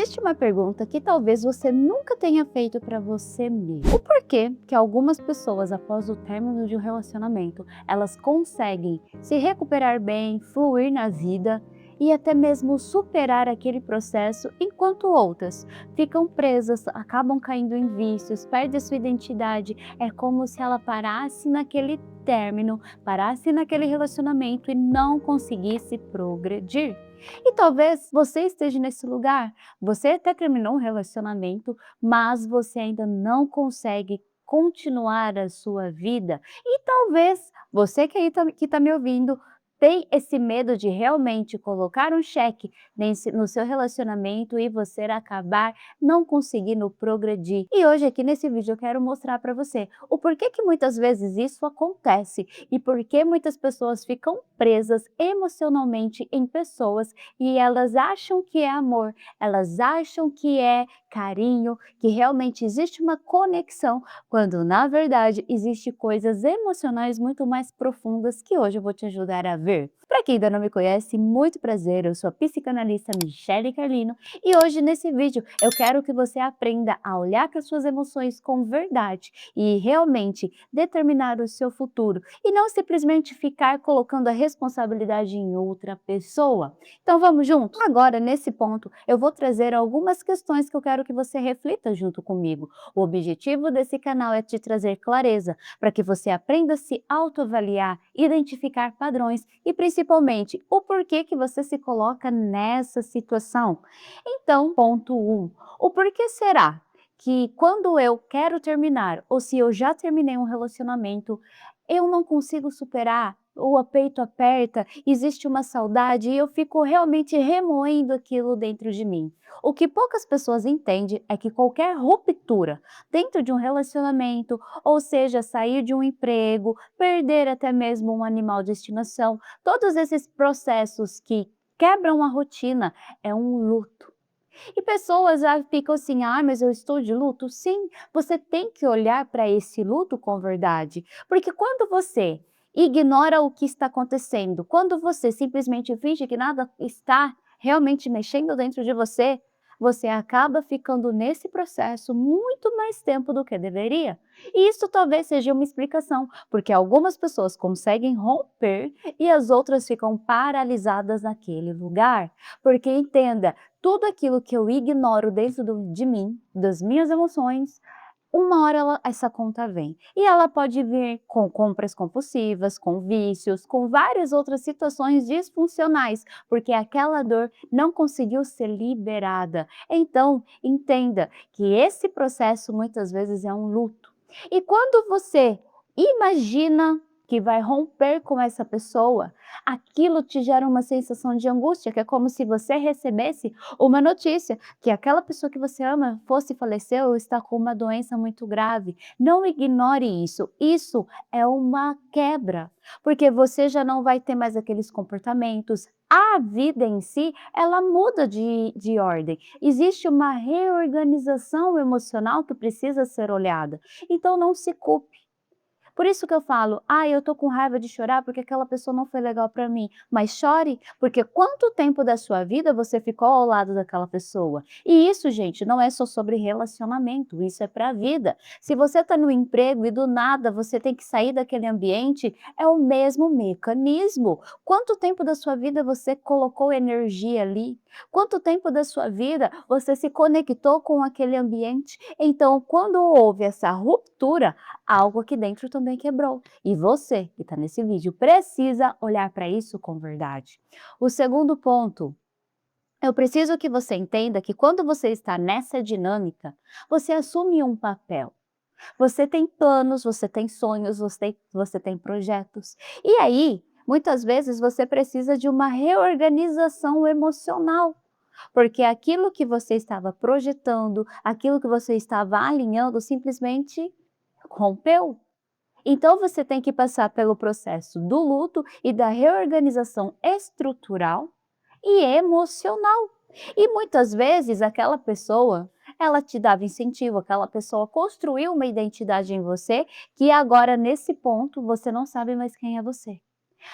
Existe uma pergunta que talvez você nunca tenha feito para você mesmo. O porquê que algumas pessoas, após o término de um relacionamento, elas conseguem se recuperar bem, fluir na vida e até mesmo superar aquele processo, enquanto outras ficam presas, acabam caindo em vícios, perdem sua identidade. É como se ela parasse naquele término, parasse naquele relacionamento e não conseguisse progredir. E talvez você esteja nesse lugar. Você até terminou um relacionamento, mas você ainda não consegue continuar a sua vida. E talvez você que aí que tá me ouvindo tem esse medo de realmente colocar um cheque no seu relacionamento e você acabar não conseguindo progredir. E hoje aqui nesse vídeo eu quero mostrar para você o porquê que muitas vezes isso acontece e por que muitas pessoas ficam presas emocionalmente em pessoas e elas acham que é amor, elas acham que é carinho, que realmente existe uma conexão, quando na verdade existe coisas emocionais muito mais profundas que hoje eu vou te ajudar a ver. Para quem ainda não me conhece, muito prazer, eu sou a psicanalista Michele Carlino e hoje nesse vídeo eu quero que você aprenda a olhar para suas emoções com verdade e realmente determinar o seu futuro e não simplesmente ficar colocando a responsabilidade em outra pessoa. Então vamos juntos? Agora, nesse ponto, eu vou trazer algumas questões que eu quero que você reflita junto comigo. O objetivo desse canal é te trazer clareza, para que você aprenda a se autoavaliar, identificar padrões e principalmente o porquê que você se coloca nessa situação. Então, ponto 1. O porquê será que quando eu quero terminar ou se eu já terminei um relacionamento, eu não consigo superar? O peito aperta, existe uma saudade e eu fico realmente remoendo aquilo dentro de mim. O que poucas pessoas entendem é que qualquer ruptura dentro de um relacionamento, ou seja, sair de um emprego, perder até mesmo um animal de estimação, todos esses processos que quebram a rotina é um luto. E pessoas já ficam assim, ah, mas eu estou de luto? Sim, você tem que olhar para esse luto com verdade, porque quando você ignora o que está acontecendo, quando você simplesmente finge que nada está realmente mexendo dentro de você, você acaba ficando nesse processo muito mais tempo do que deveria. E isso talvez seja uma explicação, porque algumas pessoas conseguem romper e as outras ficam paralisadas naquele lugar. Porque entenda, tudo aquilo que eu ignoro dentro de mim, das minhas emoções, uma hora essa conta vem. E ela pode vir com compras compulsivas, com vícios, com várias outras situações disfuncionais, porque aquela dor não conseguiu ser liberada. Então, entenda que esse processo muitas vezes é um luto. E quando você imagina que vai romper com essa pessoa, aquilo te gera uma sensação de angústia, que é como se você recebesse uma notícia que aquela pessoa que você ama fosse falecer ou está com uma doença muito grave. Não ignore isso. Isso é uma quebra, porque você já não vai ter mais aqueles comportamentos. A vida em si, ela muda de ordem. Existe uma reorganização emocional que precisa ser olhada. Então não se culpe. Por isso que eu falo: "Ah, eu tô com raiva de chorar porque aquela pessoa não foi legal para mim", mas chore, porque quanto tempo da sua vida você ficou ao lado daquela pessoa? E isso, gente, não é só sobre relacionamento, isso é para a vida. Se você está no emprego e do nada você tem que sair daquele ambiente, é o mesmo mecanismo. Quanto tempo da sua vida você colocou energia ali? Quanto tempo da sua vida você se conectou com aquele ambiente? Então, quando houve essa ruptura, algo aqui dentro também quebrou. E você, que está nesse vídeo, precisa olhar para isso com verdade. O segundo ponto, eu preciso que você entenda que quando você está nessa dinâmica, você assume um papel. Você tem planos, você tem sonhos, você tem projetos. E aí, muitas vezes você precisa de uma reorganização emocional. Porque aquilo que você estava projetando, aquilo que você estava alinhando, simplesmente rompeu. Então você tem que passar pelo processo do luto e da reorganização estrutural e emocional. E muitas vezes aquela pessoa, ela te dava incentivo, aquela pessoa construiu uma identidade em você que agora nesse ponto você não sabe mais quem é você.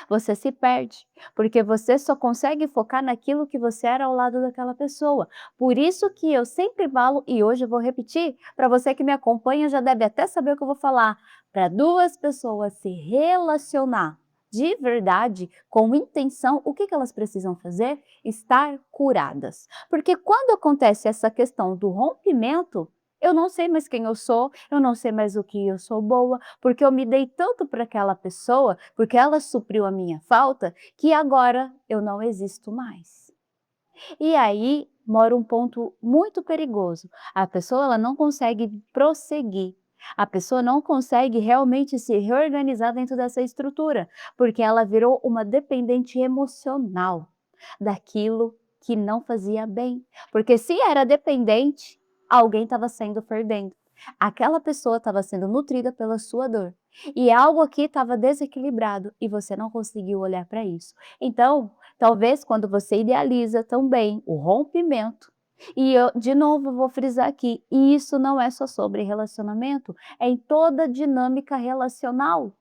Você se perde, porque você só consegue focar naquilo que você era ao lado daquela pessoa. Por isso que eu sempre falo, e hoje eu vou repetir, para você que me acompanha já deve até saber o que eu vou falar, para duas pessoas se relacionar de verdade, com intenção, o que que elas precisam fazer? Estar curadas. Porque quando acontece essa questão do rompimento, eu não sei mais quem eu não sei mais o que eu sou boa, porque eu me dei tanto para aquela pessoa, porque ela supriu a minha falta, que agora eu não existo mais. E aí mora um ponto muito perigoso. A pessoa ela não consegue prosseguir. A pessoa não consegue realmente se reorganizar dentro dessa estrutura, porque ela virou uma dependente emocional daquilo que não fazia bem. Porque se era dependente, alguém estava sendo perdendo. Aquela pessoa estava sendo nutrida pela sua dor. E algo aqui estava desequilibrado e você não conseguiu olhar para isso. Então, talvez quando você idealiza também o rompimento, e eu de novo vou frisar aqui, e isso não é só sobre relacionamento, é em toda dinâmica relacional,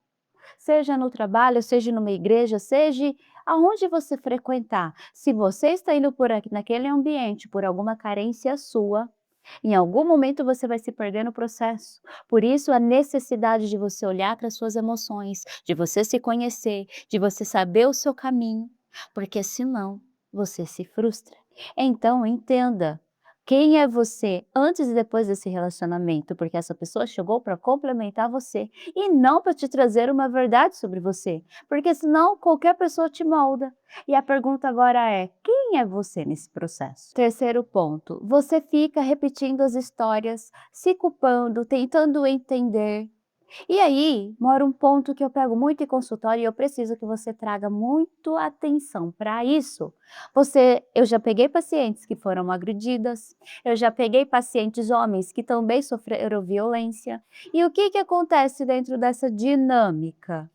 seja no trabalho, seja numa igreja, seja aonde você frequentar. Se você está indo por aqui naquele ambiente por alguma carência sua, em algum momento você vai se perder no processo. Por isso a necessidade de você olhar para as suas emoções, de você se conhecer, de você saber o seu caminho, porque senão você se frustra. Então entenda, quem é você antes e depois desse relacionamento, porque essa pessoa chegou para complementar você e não para te trazer uma verdade sobre você, porque senão qualquer pessoa te molda. E a pergunta agora é: quem é você nesse processo? Terceiro ponto, você fica repetindo as histórias, se culpando, tentando entender. E aí, mora um ponto que eu pego muito em consultório e eu preciso que você traga muito atenção para isso. Eu já peguei pacientes que foram agredidas, eu já peguei pacientes homens que também sofreram violência. E o que que acontece dentro dessa dinâmica?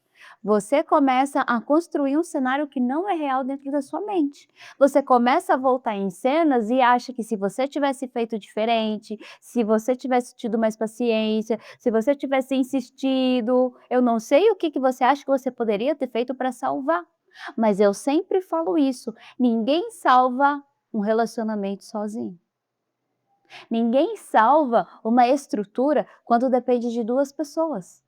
Você começa a construir um cenário que não é real dentro da sua mente. Você começa a voltar em cenas e acha que se você tivesse feito diferente, se você tivesse tido mais paciência, se você tivesse insistido, eu não sei o que que você acha que você poderia ter feito para salvar, mas eu sempre falo isso, ninguém salva um relacionamento sozinho. Ninguém salva uma estrutura quando depende de 2 pessoas.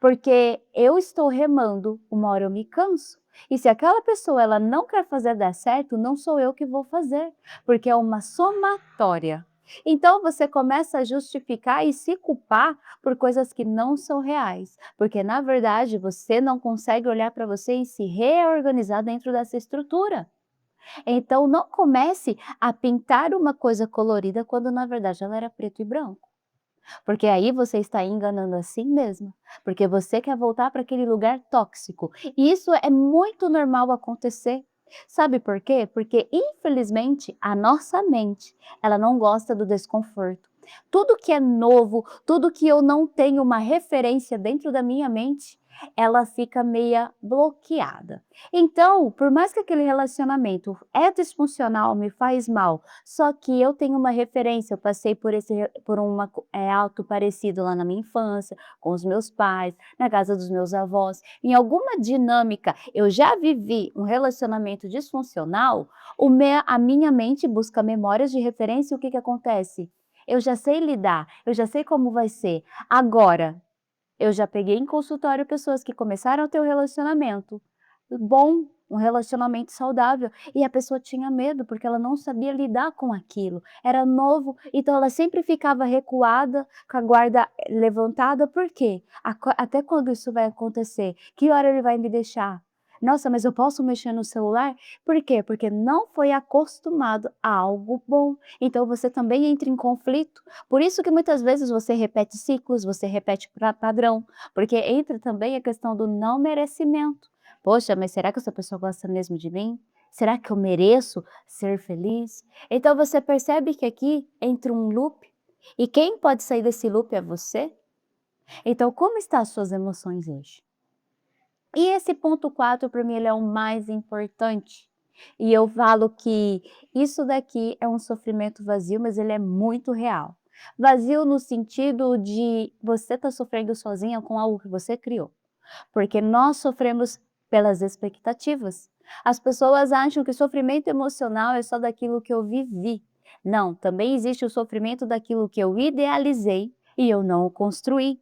Porque eu estou remando, uma hora eu me canso. E se aquela pessoa ela não quer fazer dar certo, não sou eu que vou fazer, porque é uma somatória. Então você começa a justificar e se culpar por coisas que não são reais, porque na verdade você não consegue olhar para você e se reorganizar dentro dessa estrutura. Então não comece a pintar uma coisa colorida quando na verdade ela era preto e branco. Porque aí você está enganando a si mesma, porque você quer voltar para aquele lugar tóxico. E isso é muito normal acontecer. Sabe por quê? Porque infelizmente a nossa mente, ela não gosta do desconforto. Tudo que é novo, tudo que eu não tenho uma referência dentro da minha mente, ela fica meia bloqueada. Então, por mais que aquele relacionamento é disfuncional, me faz mal, só que eu tenho uma referência, eu passei por algo parecido lá na minha infância, com os meus pais, na casa dos meus avós. Em alguma dinâmica, eu já vivi um relacionamento disfuncional, a minha mente busca memórias de referência e o que que acontece? Eu já sei lidar, eu já sei como vai ser. Agora, eu já peguei em consultório pessoas que começaram a ter um relacionamento bom, um relacionamento saudável, e a pessoa tinha medo, porque ela não sabia lidar com aquilo, era novo, então ela sempre ficava recuada, com a guarda levantada, por quê? Até quando isso vai acontecer? Que hora ele vai me deixar? Nossa, mas eu posso mexer no celular? Por quê? Porque não foi acostumado a algo bom, então você também entra em conflito, por isso que muitas vezes você repete ciclos, você repete padrão, porque entra também a questão do não merecimento. Poxa, mas será que essa pessoa gosta mesmo de mim? Será que eu mereço ser feliz? Então você percebe que aqui entra um loop, e quem pode sair desse loop é você? Então como estão as suas emoções hoje? E esse ponto 4 para mim ele é o mais importante. E eu falo que isso daqui é um sofrimento vazio, mas ele é muito real. Vazio no sentido de você estar sofrendo sozinha com algo que você criou. Porque nós sofremos Pelas expectativas. As pessoas acham que sofrimento emocional é só daquilo que eu vivi. Não, também existe o sofrimento daquilo que eu idealizei e eu não o construí.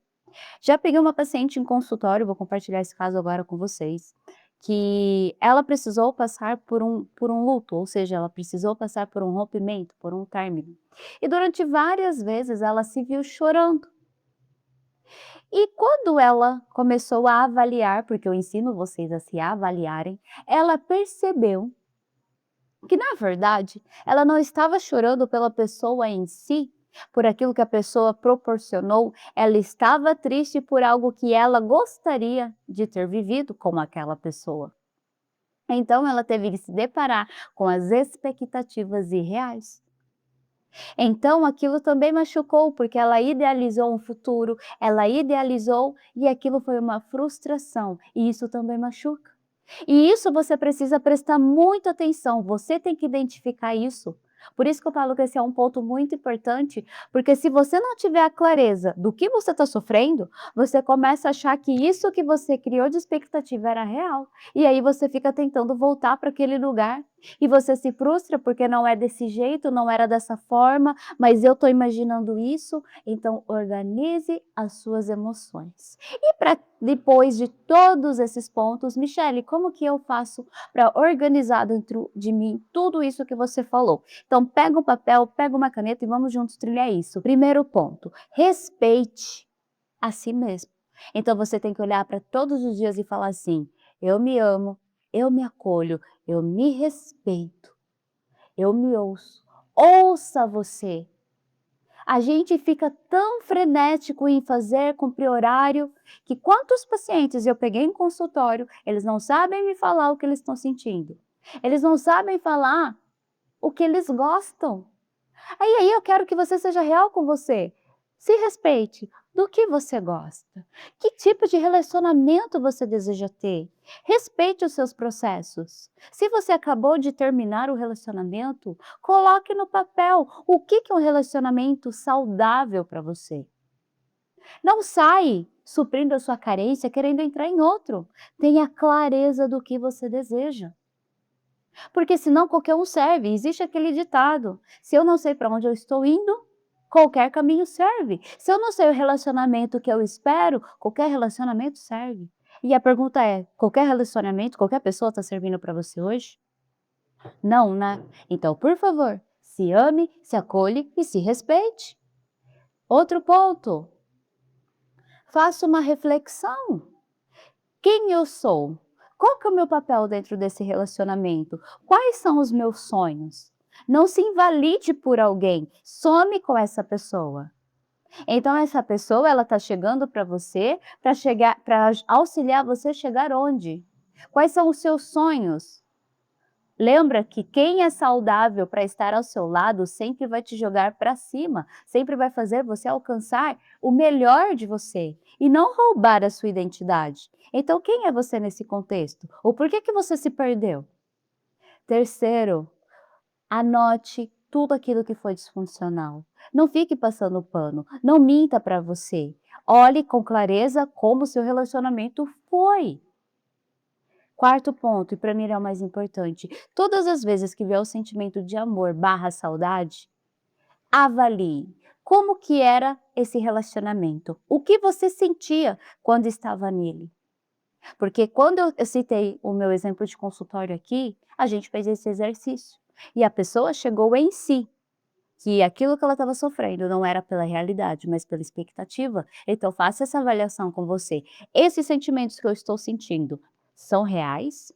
Já peguei uma paciente em consultório, vou compartilhar esse caso agora com vocês, que ela precisou passar por um luto, ou seja, ela precisou passar por um rompimento, por um término. E durante várias vezes ela se viu chorando. E quando ela começou a avaliar, porque eu ensino vocês a se avaliarem, ela percebeu que, na verdade, ela não estava chorando pela pessoa em si, por aquilo que a pessoa proporcionou, ela estava triste por algo que ela gostaria de ter vivido com aquela pessoa. Então ela teve que se deparar com as expectativas irreais. Então aquilo também machucou, porque ela idealizou um futuro, ela idealizou e aquilo foi uma frustração, e isso também machuca. E isso você precisa prestar muita atenção, você tem que identificar isso. Por isso que eu falo que esse é um ponto muito importante, porque se você não tiver a clareza do que você está sofrendo, você começa a achar que isso que você criou de expectativa era real. E aí você fica tentando voltar para aquele lugar e você se frustra porque não é desse jeito, não era dessa forma, mas eu estou imaginando isso. Então organize as suas emoções. E para depois de todos esses pontos, Michele, como que eu faço para organizar dentro de mim tudo isso que você falou? Então pega um papel, pega uma caneta e vamos juntos trilhar isso. Primeiro ponto, respeite a si mesmo. Então você tem que olhar para todos os dias e falar assim: eu me amo, eu me acolho, eu me respeito, eu me ouço. Ouça você. A gente fica tão frenético em fazer, cumprir horário, que quantos pacientes eu peguei em consultório, eles não sabem me falar o que eles estão sentindo. Eles não sabem falar o que eles gostam. Aí eu quero que você seja real com você. Se respeite. Do que você gosta? Que tipo de relacionamento você deseja ter? Respeite os seus processos. Se você acabou de terminar o relacionamento, coloque no papel o que é um relacionamento saudável para você. Não sai suprindo a sua carência querendo entrar em outro. Tenha clareza do que você deseja. Porque senão qualquer um serve. Existe aquele ditado: se eu não sei para onde eu estou indo, qualquer caminho serve. Se eu não sei o relacionamento que eu espero, qualquer relacionamento serve. E a pergunta é: qualquer relacionamento, qualquer pessoa está servindo para você hoje? Não, né? Então, por favor, se ame, se acolhe e se respeite. Outro ponto, faça uma reflexão. Quem eu sou? Qual que é o meu papel dentro desse relacionamento? Quais são os meus sonhos? Não se invalide por alguém, some com essa pessoa. Então essa pessoa, ela está chegando para você, para auxiliar você a chegar onde? Quais são os seus sonhos? Lembra que quem é saudável para estar ao seu lado sempre vai te jogar para cima, sempre vai fazer você alcançar o melhor de você e não roubar a sua identidade. Então, quem é você nesse contexto? Ou por que você se perdeu? Terceiro, anote tudo aquilo que foi disfuncional. Não fique passando pano, não minta para você. Olhe com clareza como o seu relacionamento foi. Quarto ponto, e para mim é o mais importante, todas as vezes que vier o sentimento de amor barra saudade, avalie como que era esse relacionamento, o que você sentia quando estava nele. Porque quando eu citei o meu exemplo de consultório aqui, a gente fez esse exercício e a pessoa chegou em si, que aquilo que ela estava sofrendo não era pela realidade, mas pela expectativa. Então faça essa avaliação com você. Esses sentimentos que eu estou sentindo são reais?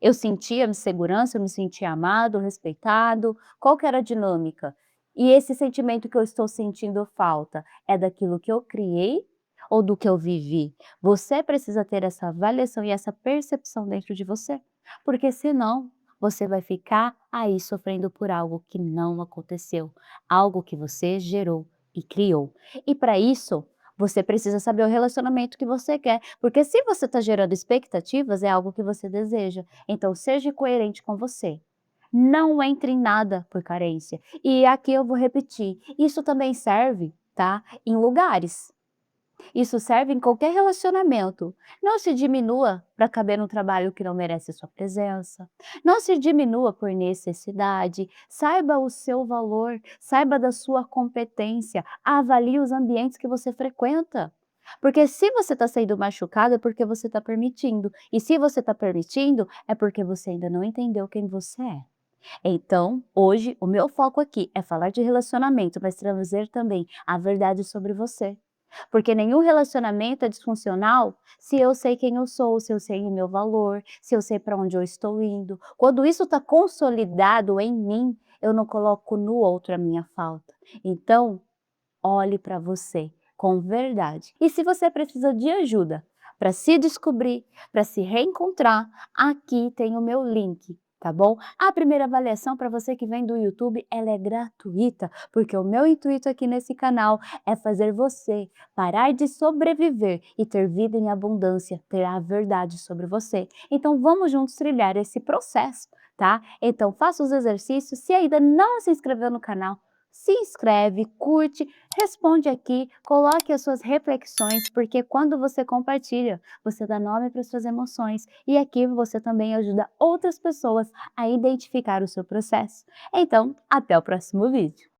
Eu sentia segurança, eu me sentia amado, respeitado, qual que era a dinâmica? E esse sentimento que eu estou sentindo falta, é daquilo que eu criei ou do que eu vivi? Você precisa ter essa avaliação e essa percepção dentro de você, porque senão você vai ficar aí sofrendo por algo que não aconteceu, algo que você gerou e criou. E para isso, você precisa saber o relacionamento que você quer, porque se você está gerando expectativas, é algo que você deseja. Então, seja coerente com você. Não entre em nada por carência. E aqui eu vou repetir, isso também serve, tá? Em lugares. Isso serve em qualquer relacionamento. Não se diminua para caber no trabalho que não merece sua presença. Não se diminua por necessidade. Saiba o seu valor, saiba da sua competência. Avalie os ambientes que você frequenta. Porque se você está sendo machucado, é porque você está permitindo. E se você está permitindo, é porque você ainda não entendeu quem você é. Então, hoje, o meu foco aqui é falar de relacionamento, mas trazer também a verdade sobre você. Porque nenhum relacionamento é disfuncional se eu sei quem eu sou, se eu sei o meu valor, se eu sei para onde eu estou indo. Quando isso está consolidado em mim, eu não coloco no outro a minha falta. Então, olhe para você com verdade. E se você precisa de ajuda para se descobrir, para se reencontrar, aqui tem o meu link, tá bom? A primeira avaliação para você que vem do YouTube, ela é gratuita, porque o meu intuito aqui nesse canal é fazer você parar de sobreviver e ter vida em abundância, ter a verdade sobre você. Então vamos juntos trilhar esse processo, tá? Então faça os exercícios. Se ainda não se inscreveu no canal, se inscreve, curte, responde aqui, coloque as suas reflexões, porque quando você compartilha, você dá nome para as suas emoções e aqui você também ajuda outras pessoas a identificar o seu processo. Então, até o próximo vídeo.